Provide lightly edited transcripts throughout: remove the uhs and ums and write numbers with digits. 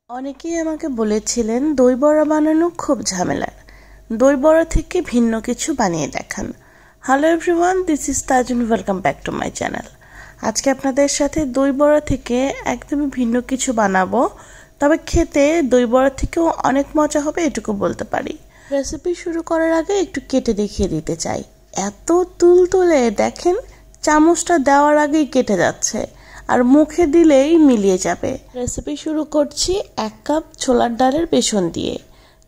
অনেকেই আমাকে বলেছিলেন দই বড়া বানানো খুব ঝামেলার। দই বড়া থেকে ভিন্ন কিছু বানিয়ে দেখান। Hello everyone, this is Tajun, welcome back to my channel. আজকে আপনাদের সাথে দই বড়া থেকে একদমই ভিন্ন কিছু বানাবো, তবে খেতে দই বড়া থেকেও অনেক মজা হবে এটুকু বলতে পারি। রেসিপি শুরু করার আগে একটু কেটে দেখিয়ে দিতে চাই। এত তুলতুলে, দেখেন চামচটা দেওয়ার আগেই কেটে যাচ্ছে, আর মুখে দিলেই মিলিয়ে যাবে। রেসিপি শুরু করছি 1 কাপ ছোলার ডালের বেসন দিয়ে।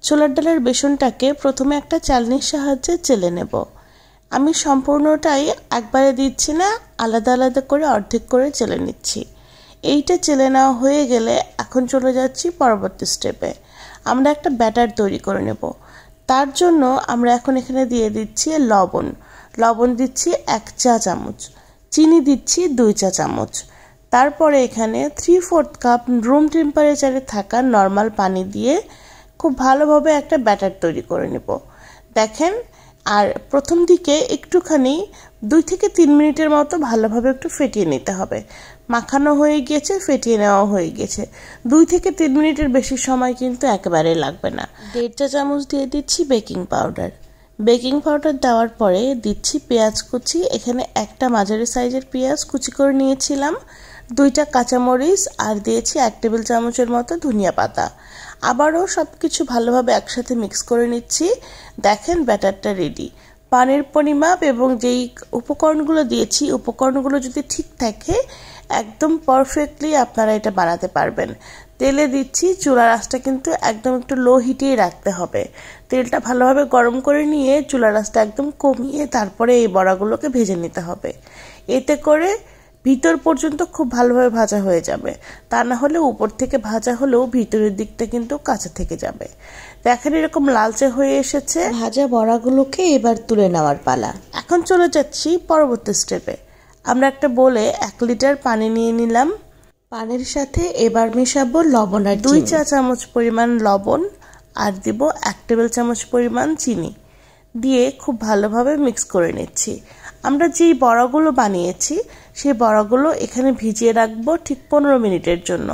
ছোলার ডালের বেসনটাকে প্রথমে একটা চালনির সাহায্যে চেলে নেব। আমি সম্পূর্ণটাই একবারে দিচ্ছি না, আলাদা আলাদা করে অর্ধেক করে চেলে নিচ্ছি। এইটা চেলে নেওয়া হয়ে গেলে এখন চলে যাচ্ছি পরবর্তী স্টেপে। আমরা একটা ব্যাটার তৈরি করে নেব। তার জন্য আমরা এখন এখানে দিয়ে দিচ্ছি লবণ দিচ্ছি 1 চা চামচ, চিনি দিচ্ছি 2 চা চামচ। তারপরে এখানে 3/4 কাপ রুম টেম্পারেচারে থাকা নর্মাল পানি দিয়ে খুব ভালোভাবে একটা ব্যাটার তৈরি করে নেব। দেখেন, আর প্রথম দিকে একটুখানি 2 থেকে 3 মিনিটের মতো ভালোভাবে একটু ফেটিয়ে নিতে হবে। মাখানো হয়ে গিয়েছে, ফেটিয়ে নেওয়া হয়ে গেছে। 2 থেকে 3 মিনিটের বেশি সময় কিন্তু একেবারে লাগবে না। 1.5 চা চামচ দিয়ে দিচ্ছি বেকিং পাউডার। বেকিং পাউডার দেওয়ার পরে দিচ্ছি পেঁয়াজ কুচি। এখানে একটা মাঝারি সাইজের পেঁয়াজ কুচি করে নিয়েছিলাম, 2টা কাঁচামরিচ, আর দিয়েছি 1 টেবিল চামচের মতো ধনিয়া পাতা। আবারও সব কিছু ভালোভাবে একসাথে মিক্স করে নিচ্ছি। দেখেন ব্যাটারটা রেডি। পানির পরিমাপ এবং যেই উপকরণগুলো দিয়েছি, উপকরণগুলো যদি ঠিক থাকে একদম পারফেক্টলি আপনারা এটা বানাতে পারবেন। তেলে দিচ্ছি, চুলার আঁচটা কিন্তু একদম একটু লো হিটেই রাখতে হবে। তেলটা ভালোভাবে গরম করে নিয়ে চুলার আঁচটা একদম কমিয়ে তারপরে এই বড়াগুলোকে ভেজে নিতে হবে। এতে করে ভিতর পর্যন্ত খুব ভালোভাবে ভাজা হয়ে যাবে, তা না হলে উপর থেকে ভাজা হলেও ভিতরের দিকটা কিন্তু কাঁচা থেকে যাবে। দেখেন এরকম লালচে হয়ে এসেছে। ভাজা বড়াগুলোকে এবার তুলে নেওয়ার পালা। এখন চলে যাচ্ছি পরবর্তী স্টেপে। আমরা একটা বলে 1 লিটার পানি নিয়ে নিলাম। পানির সাথে এবার মেশাবো লবণ আর 2 চা চামচ পরিমাণ লবণ, আর দিব 1 টেবিল চামচ পরিমাণ চিনি দিয়ে খুব ভালোভাবে মিক্স করে নিচ্ছি। আমরা যেই বড়াগুলো বানিয়েছি সেই বড়াগুলো এখানে ভিজিয়ে রাখবো ঠিক 15 মিনিটের জন্য।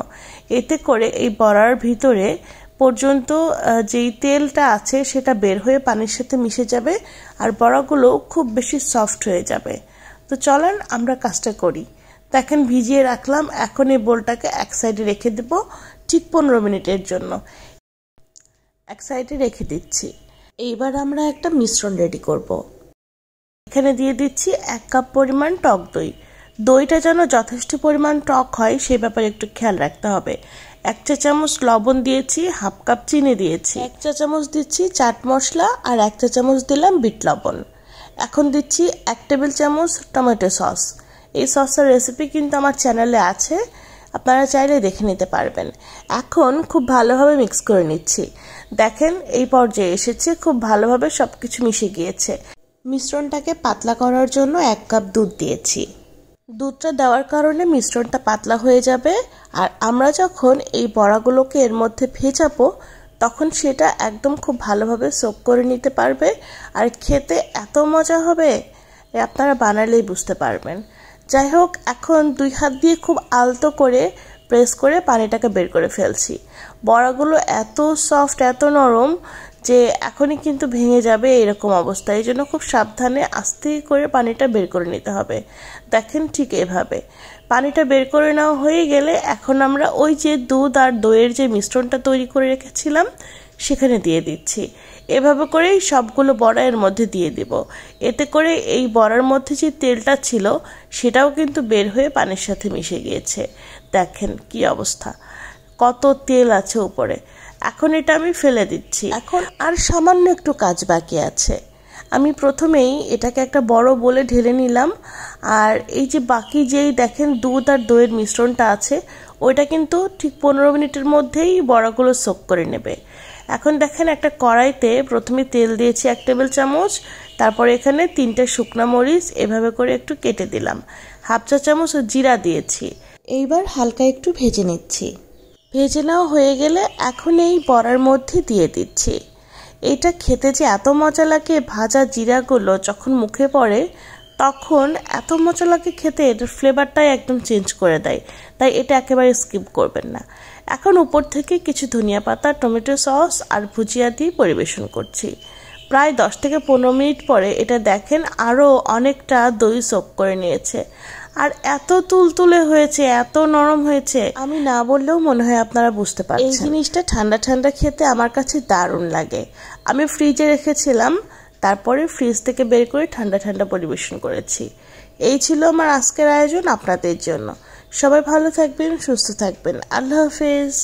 এতে করে এই বড়ার ভিতরে পর্যন্ত যেই তেলটা আছে সেটা বের হয়ে পানির সাথে মিশে যাবে, আর বড়াগুলো খুব বেশি সফট হয়ে যাবে। তো চলেন আমরা কাজটা করি। দেখেন ভিজিয়ে রাখলাম। এখন এই বোলটাকে এক সাইডে রেখে দেব ঠিক 15 মিনিটের জন্য। এক সাইডে রেখে দিচ্ছি। এইবার আমরা একটা মিশ্রণ রেডি করব। এখানে দিয়ে দিচ্ছি 1 কাপ পরিমাণ টক দই। দইটা যেন যথেষ্ট পরিমাণ টক হয় সে ব্যাপারে একটু খেয়াল রাখতে হবে। 1 চা চামচ লবণ দিয়েছি, 1/2 কাপ চিনি দিয়েছি, 1 চা চামচ দিচ্ছি চাট মশলা, আর 1 চা চামচ দিলাম বিট লবণ। এখন দিচ্ছি 1 টেবিল চামচ টমেটো সস। এই সসের রেসিপি কিন্তু আমার চ্যানেলে আছে, আপনারা চাইলে দেখে নিতে পারবেন। এখন খুব ভালোভাবে মিক্স করে নিচ্ছি। দেখেন এই পর্যায়ে এসেছে, খুব ভালোভাবে সবকিছু মিশে গিয়েছে। মিশ্রণটাকে পাতলা করার জন্য 1 কাপ দুধ দিয়েছি। দুধটা দেওয়ার কারণে মিশ্রণটা পাতলা হয়ে যাবে, আর আমরা যখন এই বড়াগুলোকে এর মধ্যে ভেজাবো তখন সেটা একদম খুব ভালোভাবে সোক করে নিতে পারবে, আর খেতে এত মজা হবে আপনারা বানালেই বুঝতে পারবেন। যাই হোক, এখন 2 হাত দিয়ে খুব আলতো করে প্রেস করে পানিটাকে বের করে ফেলছি। বড়াগুলো এত সফট, এত নরম যে এখনই কিন্তু ভেঙে যাবে এরকম অবস্থা। এই জন্য খুব সাবধানে আস্তে করে পানিটা বের করে নিতে হবে। দেখেন ঠিক এভাবে পানিটা বের করে নেওয়া হয়ে গেলে এখন আমরা ওই যে দুধ আর দইয়ের যে মিশ্রণটা তৈরি করে রেখেছিলাম সেখানে দিয়ে দিচ্ছি। এভাবে করেই সবগুলো বড়া এর মধ্যে দিয়ে দিব। এতে করে এই বড়ার মধ্যে যে তেলটা ছিল সেটাও কিন্তু বের হয়ে পানির সাথে মিশে গিয়েছে। দেখেন কি অবস্থা, কত তেল আছে উপরে। এখন এটা আমি ফেলে দিচ্ছি। এখন আর সামান্য একটু কাজ বাকি আছে। আমি প্রথমেই এটাকে একটা বড় বলে ঢেলে নিলাম, আর এই যে বাকি যেই দেখেন দুধ আর দইয়ের মিশ্রণটা আছে ওইটা কিন্তু ঠিক 15 মিনিটের মধ্যেই বড়াগুলো সোক করে নেবে। এখন দেখেন একটা কড়াইতে প্রথমে তেল দিয়েছি 1 টেবিল চামচ, তারপরে এখানে 3টে শুকনা মরিচ এভাবে করে একটু কেটে দিলাম, 1/2 চা চামচ জিরা দিয়েছি। এইবার হালকা একটু ভেজে নিচ্ছি। ভেজে নেওয়া হয়ে গেলে এখন এই বড়ার মধ্যে দিয়ে দিচ্ছি। এটা খেতে যে এত মজা লাগে, ভাজা জিরাগুলো যখন মুখে পড়ে তখন এত মজা লাগে খেতে, এটার ফ্লেভারটাই একদম চেঞ্জ করে দেয়। তাই এটা একেবারে স্কিপ করবেন না। এখন উপর থেকে কিছু ধনিয়া পাতা, টমেটো সস আর ভুজিয়া দিয়ে পরিবেশন করছি। প্রায় 10 থেকে 15 মিনিট পরে এটা দেখেন আরও অনেকটা দই সোক করে নিয়েছে, আর এত তুলতুলে হয়েছে, এত নরম হয়েছে, আমি না বললেও মনে হয় আপনারা বুঝতে পারছেন। এই জিনিসটা ঠান্ডা ঠান্ডা খেতে আমার কাছে দারুণ লাগে। আমি ফ্রিজে রেখেছিলাম, তারপরে ফ্রিজ থেকে বের করে ঠান্ডা ঠান্ডা পরিবেশন করেছি। এই ছিল আমার আজকের আয়োজন আপনাদের জন্য। সবাই ভালো থাকবেন, সুস্থ থাকবেন। আল্লাহ হাফেজ।